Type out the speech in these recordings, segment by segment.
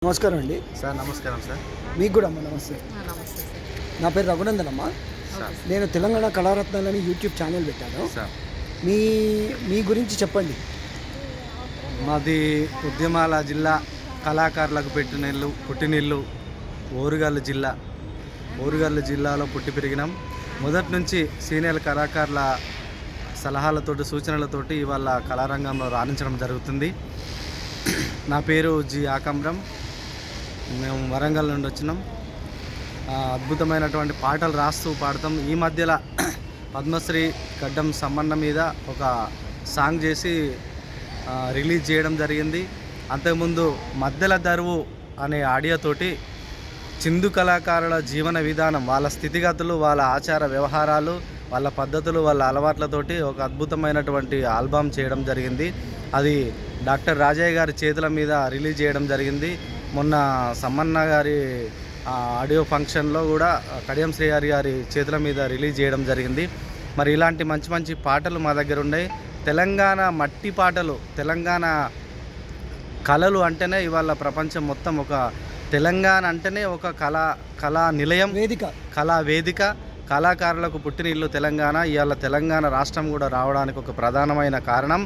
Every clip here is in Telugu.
నమస్కారం అండి సార్. నమస్కారం సార్. మీకు కూడా అమ్మ నమస్తే. నమస్తే సార్. నా పేరు రఘునందన్ అమ్మ. నేను తెలంగాణ కళారత్నాలని యూట్యూబ్ ఛానల్ పెట్టాను సార్. మీ గురించి చెప్పండి. మాది ఉద్యమాల జిల్లా, కళాకారులకు పుట్టినిల్లు ఓరుగల్లు జిల్లా. ఓరుగల్లు జిల్లాలో పుట్టి పెరిగినాం. మొదటి నుంచి సీనియర్ కళాకారుల సలహాలతోటి సూచనలతోటి ఇవాళ కళారంగంలో రాణించడం జరుగుతుంది. నా పేరు జి ఆకంబరం. మేము వరంగల్ నుండి వచ్చినాం. అద్భుతమైనటువంటి పాటలు రాస్తూ పాడతాం. ఈ మధ్యలో పద్మశ్రీ గడ్డం సమ్మన్న మీద ఒక సాంగ్ చేసి రిలీజ్ చేయడం జరిగింది. అంతకుముందు మద్దెల దరువు అనే ఆడియోతోటి చిందు కళాకారుల జీవన విధానం, వాళ్ళ స్థితిగతులు, వాళ్ళ ఆచార వ్యవహారాలు, వాళ్ళ పద్ధతులు, వాళ్ళ అలవాట్లతోటి ఒక అద్భుతమైనటువంటి ఆల్బమ్ చేయడం జరిగింది. అది డాక్టర్ రాజయ్య గారి చేతుల మీద రిలీజ్ చేయడం జరిగింది. మొన్న సమ్మన్న గారి ఆడియో ఫంక్షన్లో కూడా కడియం శ్రీహరి గారి చేతుల మీద రిలీజ్ చేయడం జరిగింది. మరి ఇలాంటి మంచి మంచి పాటలు మా దగ్గర ఉన్నాయి. తెలంగాణ మట్టి పాటలు, తెలంగాణ కళలు అంటేనే ఇవాళ ప్రపంచం మొత్తం ఒక తెలంగాణ అంటేనే ఒక కళా నిలయం, కళా వేదిక, కళాకారులకు పుట్టినిల్లు తెలంగాణ. ఇవాళ తెలంగాణ రాష్ట్రం కూడా రావడానికి ఒక ప్రధానమైన కారణం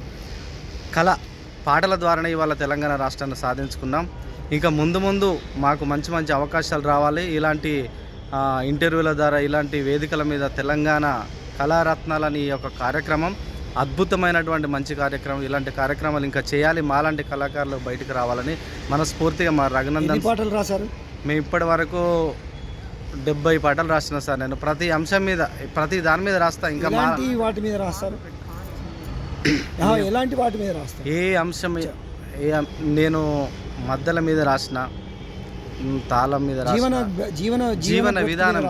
పాటల ద్వారానే ఇవాళ తెలంగాణ రాష్ట్రాన్ని సాధించుకున్నాం. ఇంకా ముందు మాకు మంచి మంచి అవకాశాలు రావాలి. ఇలాంటి ఇంటర్వ్యూల ద్వారా, ఇలాంటి వేదికల మీద తెలంగాణ కళారత్నాలని ఒక కార్యక్రమం అద్భుతమైనటువంటి మంచి కార్యక్రమం. ఇలాంటి కార్యక్రమాలు ఇంకా చేయాలి. మాలాంటి కళాకారులు బయటకు రావాలని మనస్ఫూర్తిగా మా రఘునందన్. పాటలు రాశారు? మేము ఇప్పటి వరకు 70 పాటలు రాసిన సార్. నేను ప్రతి అంశం మీద, ప్రతి దాని మీద రాస్తా. ఇంకా వాటి మీద రాస్తారు? ఎలాంటి వాటి మీద రాస్తారు? ఏ అంశం నేను మద్దెల మీద రాసిన, తాళం మీద రాసిన, జీవన విధానం,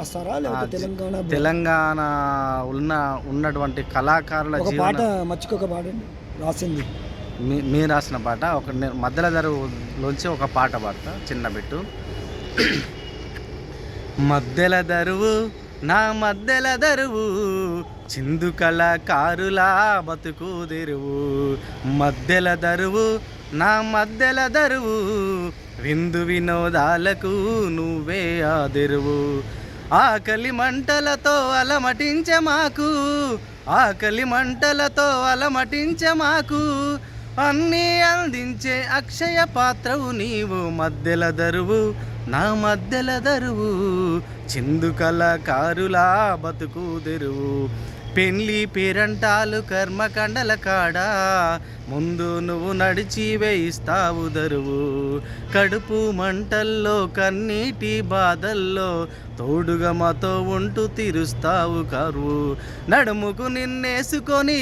తెలంగాణ ఉన్నటువంటి కళాకారుల పాట మర్చిపోక పాడండి రాసింది. మీరు రాసిన పాట ఒక మద్దెల దరువులోంచి ఒక పాట పాడతా, చిన్న బిట్టు. మద్దెల దరువు నా మద్దెల దరువు, చిందు కళాకారులా బతుకు తెరువు. మద్దెల దరువు నా మద్దెల దరువు, విందు వినోదాలకు నువ్వే ఆదెరువు. ఆకలి మంటలతో అలమటించే మాకు, ఆకలి మంటలతో అలమటించే మాకు, అన్నీ అందించే అక్షయ పాత్రవు నీవు. మద్దెల దరువు నా మద్దెల దరువు, చిందు కళాకారులా బతుకు తెరువు. పెళ్ళి పేరంటాలు కర్మకండల కాడా, ముందు నువ్వు నడిచి వేయిస్తావు దరువు. కడుపు మంటల్లో కన్నీటి బాధల్లో తోడుగా మాతో ఉంటూ తీరుస్తావు కరువు. నడుముకు నిన్నేసుకొని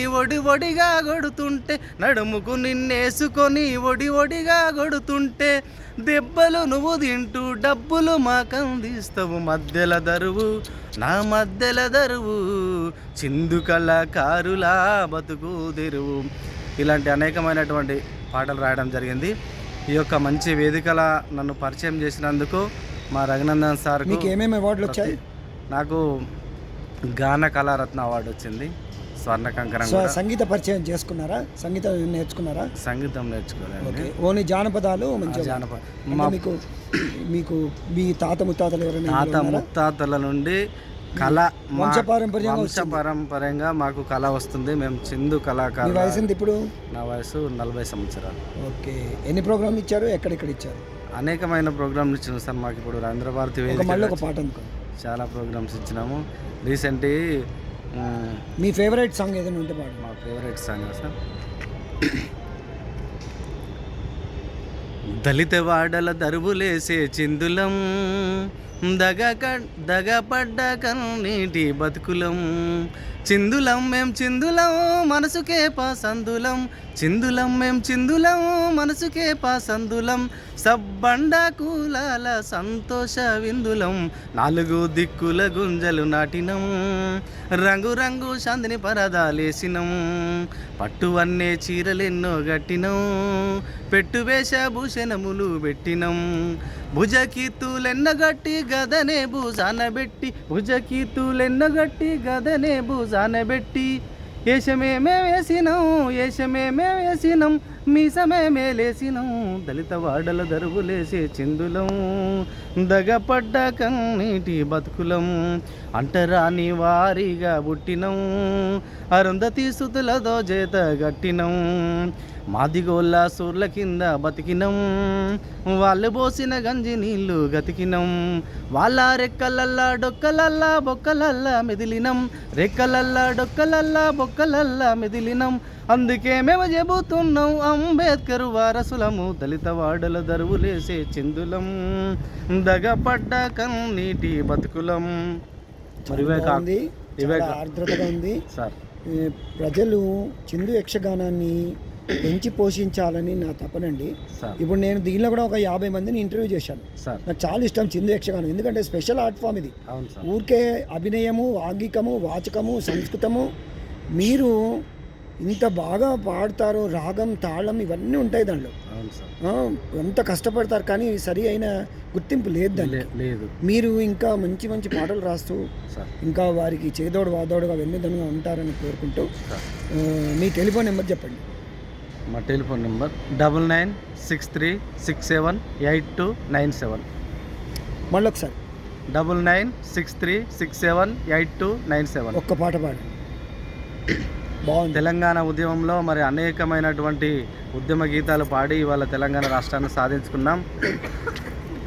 ఒడిగా కొడుతుంటే, నడుముకు నిన్నేసుకొని ఒడిగా కొడుతుంటే, దెబ్బలు నువ్వు తింటూ డబ్బులు మాకందిస్తావు. మద్దెల దరువు నా మద్దెల దరువు, చిందు కళాకారులా బతుకు తెరువు. ఇలాంటి అనేకమైనటువంటి పాటలు రాయడం జరిగింది. ఈ యొక్క మంచి వేదికల నన్ను పరిచయం చేసినందుకు మా రఘునందన్ సార్. మీకు ఏమేమి అవార్డులు వచ్చాయి? నాకు గాన కళారత్న అవార్డు వచ్చింది, స్వర్ణ కంకణం. సంగీత పరిచయం చేసుకున్నారా? సంగీతం నేర్చుకున్నారా? సంగీతం నేర్చుకోలేదు. ఓన్లీ జానపదాలు. మీకు మీ తాత ముత్తాతల నుండి వంశపారంపర్యంగా మాకు కళ వస్తుంది. మేము చిందు కళాకారు. వయసు ఎంత ఇప్పుడు? నా వయసు 40 సంవత్సరాలు. ఓకే. ఎన్ని ప్రోగ్రాంలు ఇచ్చారు? ఎక్కడెక్కడ ఇచ్చారు? అనేకమైన ప్రోగ్రాంలు ఇచ్చిన సార్. మాకు ఇప్పుడు రవీంద్రభారతి ఒక పాట అనుకో. చాలా ప్రోగ్రామ్స్ ఇచ్చినాము. రీసెంట్ మీ ఫేవరెట్ సాంగ్ ఏదైనా ఉంటే పాడు. మా ఫేవరెట్ సాంగ్ సార్, దళిత వాడల దరువులేసే చిందులం, దగపడ్డ కన్నీటి బతుకులం. చిందులం మేం చిందులం మనసుకే పాసందులం, చిందులం మేం చిందులం మనసుకే పాసందులం. సబ్బండ కూలాల సంతోష విందులం, 4 దిక్కుల గుంజలు నాటినం, రంగు రంగు శాంతిని పరదాలేసినం, పట్టువన్నే చీరలెన్నో గట్టినం, పెట్టు వేషభూషణములు పెట్టినం. భుజకీర్తులెన్నగట్టి గదనే భూజానబెట్టి, భుజకీర్తులెన్నగట్టి గదనే భూజానబెట్టి, ఏషమేమే వేసినం మీసమే మేలేసినం దళిత వాడల దరువులేసే చిందులం దగపడ్డ కన్నీటి బతుకులం అంటరాని వారిగా పుట్టినం అరుంధతి సుతులతో చేత గట్టినం మాదిగోళ్ళ సూర్ల కింద బతికినం వాళ్ళు పోసిన గంజి నీళ్ళు గతికినం వాళ్ళ రెక్కలల్లా డొక్కలల్లా బొక్కలల్లా మెదిలినం రెక్కలల్లా డొక్కలల్లా బొక్కలల్లా మెదిలినం అందుకే మేము చెబుతున్నాం అంబేద్కర్ వారసులము దళిత వాడల దరువులేసే చిందులం దగపడ్డ కన్నీటి బతుకులం. ఆర్ద్రతగా ఉంది సార్. ప్రజలు చిందు యక్షగానాన్ని పెంచి పోషించాలని నా తపనండి. ఇప్పుడు నేను దీనిలో కూడా ఒక 50 మందిని ఇంటర్వ్యూ చేశాను. నాకు చాలా ఇష్టం చిందు యక్షగానం, ఎందుకంటే స్పెషల్ ఆర్ట్ ఫామ్ ఇది. ఊరికే అభినయము, ఆంగికము, వాచకము, సంస్కృతము. మీరు ఇంత బాగా పాడతారు, రాగం, తాళం ఇవన్నీ ఉంటాయి దాంట్లో. ఎంత కష్టపడతారు, కానీ సరి అయిన గుర్తింపు లేదు దానికి. లేదు. మీరు ఇంకా మంచి మంచి పాటలు రాస్తూ ఇంకా వారికి చేదోడు వాదోడుగా వెన్నుదన్నుగా ఉంటారని కోరుకుంటూ మీ టెలిఫోన్ నెంబర్ చెప్పండి. మా టెలిఫోన్ నెంబర్ 9963678297. మళ్ళీ ఒకసారి 9963678297. ఒక్క పాట పాడండి. బాగుంది. తెలంగాణ ఉద్యమంలో మరి అనేకమైనటువంటి ఉద్యమ గీతాలు పాడి ఇవాళ తెలంగాణ రాష్ట్రాన్ని సాధించుకున్నాం.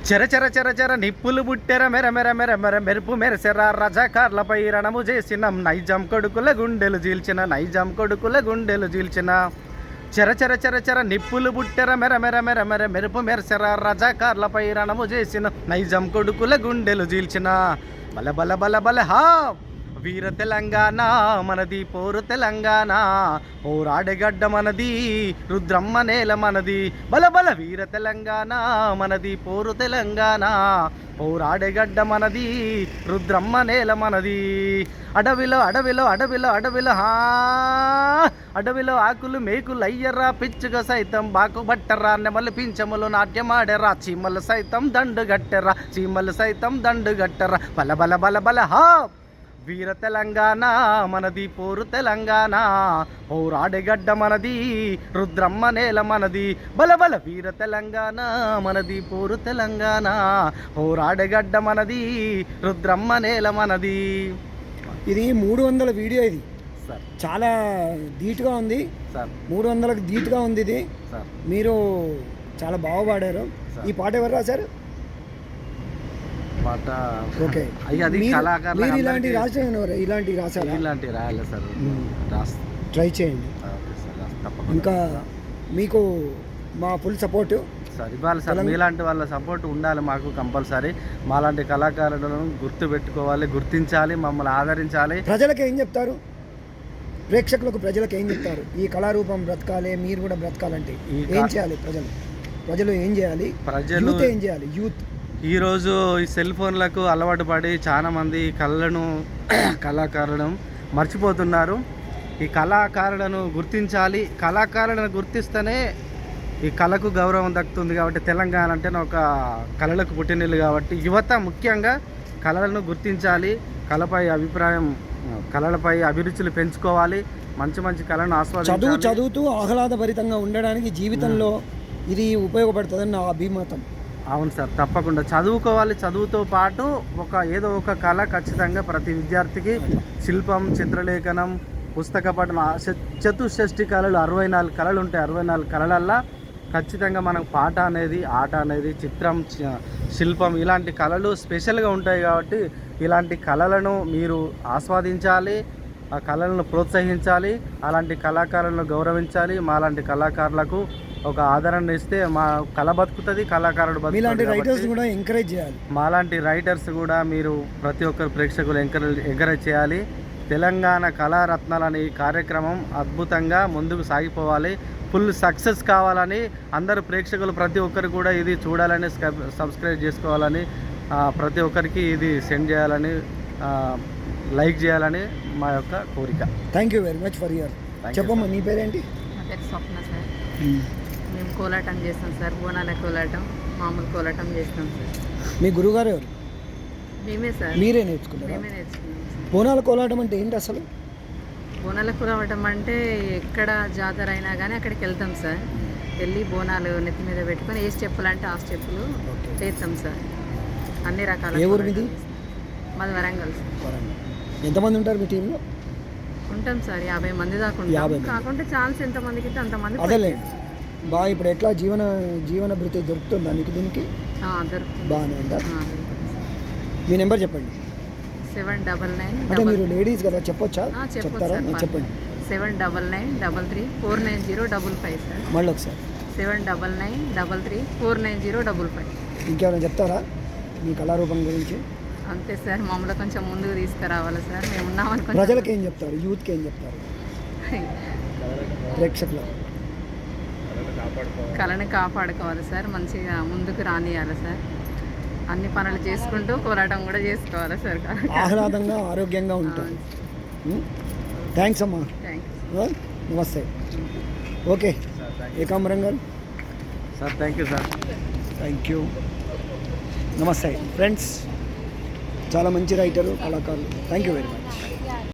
చెర చెర చెర చెర నిప్పులు బుట్టెర మెర మెర మెర మెర మెరుపు మెరసెర రజాకార్లపై రణము చేసినాం నైజాం కొడుకుల గుండెలు చీల్చిన నైజాం కొడుకుల గుండెలు చీల్చిన చెర చెర చెర చెర నిప్పులు బుట్టెర మెర మెర మెర మెర మెరుపు మెరసెర రజాకార్లపై రణము చేసిన నైజాం కొడుకుల గుండెలు చీల్చిన బల బల బల బల హా వీర తెలంగాణ మనది పోరు తెలంగాణ పోరాడగడ్డ మనది రుద్రమ్మ నేల మనది బల బల వీర తెలంగాణ మనది పోరు తెలంగాణ పోరాడగడ్డ మనది రుద్రమ్మ నేల మనది అడవిలో అడవిలో అడవిలో అడవిలో అడవిలో ఆకులు మేకులు అయ్యర్రా పిచ్చుగా సైతం బాకు బట్టర్రా నెమలి పింఛములు నాట్యమాడెర్రా చీమలు సైతం దండు గట్టెర్రా చీమలు సైతం దండు గట్టెర్రా బల బల బల బల హా వీర తెలంగాణ మనది పోరు తెలంగాణ పోరాడగడ్డ మనది రుద్రమ్మ నేల మనది బల బల వీర తెలంగాణ మనది పోరు తెలంగాణ పోరాడగడ్డ మనది రుద్రమ్మ నేల మనది. ఇది 300 వీడియో. ఇది సార్ చాలా ధీటుగా ఉంది సార్. 300కి ధీటుగా ఉంది ఇది సార్. మీరు చాలా బాగా పాడారు. ఈ పాట ఎవరు రాశారు? పాట ఓకే. మీరు ఇలాంటి ఇలాంటి రాయాలి సార్. ట్రై చేయండి. ఇంకా మీకు మా ఫుల్ సపోర్టు సార్ ఇవ్వాలి సార్. మీలాంటి వాళ్ళ సపోర్ట్ ఉండాలి మాకు కంపల్సరీ. మాలాంటి కళాకారులను గుర్తుపెట్టుకోవాలి, గుర్తించాలి, మమ్మల్ని ఆదరించాలి. ప్రజలకు ఏం చెప్తారు? ప్రేక్షకులకు ప్రజలకు ఏం చెప్తారు? ఈ కళారూపం బ్రతకాలి, మీరు కూడా బ్రతకాలంటే ఏం చేయాలి? ప్రజలు ఏం చేయాలి? యూత్ ఏం చేయాలి? యూత్ ఈరోజు ఈ సెల్ ఫోన్లకు అలవాటు పడి చాలామంది కళాకారులను మర్చిపోతున్నారు. ఈ కళాకారులను గుర్తించాలి. కళాకారులను గుర్తిస్తేనే ఈ కళకు గౌరవం దక్కుతుంది. కాబట్టి తెలంగాణ అంటే ఒక కళలకు పుట్టినీళ్ళు కాబట్టి యువత ముఖ్యంగా కళలను గుర్తించాలి. కళలపై అభిరుచులు పెంచుకోవాలి. మంచి మంచి కళను ఆస్వాదించాలి. చదువుతూ ఆహ్లాదభరితంగా ఉండడానికి జీవితంలో ఇది ఉపయోగపడుతుందని నా అభిమతం. అవును సార్, తప్పకుండా చదువుకోవాలి. చదువుతో పాటు ఏదో ఒక కళ ఖచ్చితంగా ప్రతి విద్యార్థికి శిల్పం, చిత్రలేఖనం, పుస్తక పఠనం, చతుషష్ఠి కళలు 64 కళలు ఉంటాయి. 64 కళలల్లో ఖచ్చితంగా మనకు పాట అనేది, ఆట అనేది, చిత్రం, శిల్పం ఇలాంటి కళలు స్పెషల్గా ఉంటాయి. కాబట్టి ఇలాంటి కళలను మీరు ఆస్వాదించాలి, ఆ కళలను ప్రోత్సహించాలి, అలాంటి కళాకారులను గౌరవించాలి. మాలాంటి కళాకారులకు ఒక ఆదరణ ఇస్తే మా కళ బతుకుతుంది, కళాకారుడు బతుకుతుంది. రైటర్స్ కూడా ఎంకరేజ్ చేయాలి. మాలాంటి రైటర్స్ కూడా మీరు ప్రతి ఒక్కరు ప్రేక్షకులు ఎంకరేజ్ చేయాలి. తెలంగాణ కళారత్నాలని ఈ కార్యక్రమం అద్భుతంగా ముందుకు సాగిపోవాలి, ఫుల్ సక్సెస్ కావాలని అందరు ప్రేక్షకులు ప్రతి ఒక్కరు కూడా ఇది చూడాలని, సబ్స్క్రైబ్ చేసుకోవాలని, ప్రతి ఒక్కరికి ఇది సెండ్ చేయాలని, లైక్ చేయాలని మా యొక్క కోరిక. Thank you very much for your. చెప్పమ్మా, నీ పేరేంటి? నా పేరు స్వప్న సార్. మేము కోలాటం చేస్తాం సార్. బోనాల కోలాటం, మామూలు కోలాటం చేస్తాం సార్. మీ గురువుగారు ఎవరు? మేమే సార్. మీరే నేర్చుకున్నారా? మేమే నేర్చుకున్నాం సార్. బోనాల కోలాటం అంటే ఏంటి అసలు? బోనాల కోలాటం అంటే ఎక్కడ జాతర అయినా కానీ అక్కడికి వెళ్తాం సార్. వెళ్ళి బోనాలు నెత్తి మీద పెట్టుకొని ఏ స్టెప్పులు అంటే ఆ స్టెప్పులు ఓకే. చేస్తాం సార్. అన్ని రకాల ఏ ఊరు మీది? మాది వరంగల్ సార్. వరంగల్. ఎంతమంది ఉంటారు మీ టీంలో? ఉంటాం సార్ 50 మంది దాకా 50 ఉంటాం. మంది. కాకుంటే ఛాన్స్ ఎంతమందికి ఇస్తే అంతమంది అదేలేండి. బాగా ఇప్పుడు ఎట్లా జీవన భృతి దొరుకుతుందా మీకు దీనికి? దొరుకుతుంది. బాగానే ఉందా? దొరుకుతుంది సార్. మీ నెంబర్ చెప్పండి. 799 అంటే మీరు లేడీస్ కదా, చెప్పొచ్చా? చెప్పొచ్చు చెప్తారా? సార్. చెప్పండి. 799334905 సార్. మళ్ళీ ఒకసారి 799334905. ఇంకేమైనా చెప్తారా మీ కళారూపం గురించి? అంతే సార్, మమ్మల్ని కొంచెం ముందుకు తీసుకురావాలి సార్. మేము ఉన్నామని కొంచెం ప్రజలకు ఏం చెప్తారు? యూత్కి ఏం చెప్తారు? ప్రేక్షకులు కళని కాపాడుకోవాలి సార్. మంచిగా ముందుకు రానియాలి సార్. అన్ని పనులు చేసుకుంటూ పోరాటం కూడా చేసుకోవాలి సార్. ఆహ్లాదంగా ఆరోగ్యంగా ఉంటారు. థ్యాంక్స్ అమ్మా. థ్యాంక్ నమస్తే. ఓకే ఏకాంబరం గారు. Sir thank you sir. Thank you. నమస్తే ఫ్రెండ్స్. చాలా మంచి రైటరు, కళాకారులు. Thank you very much.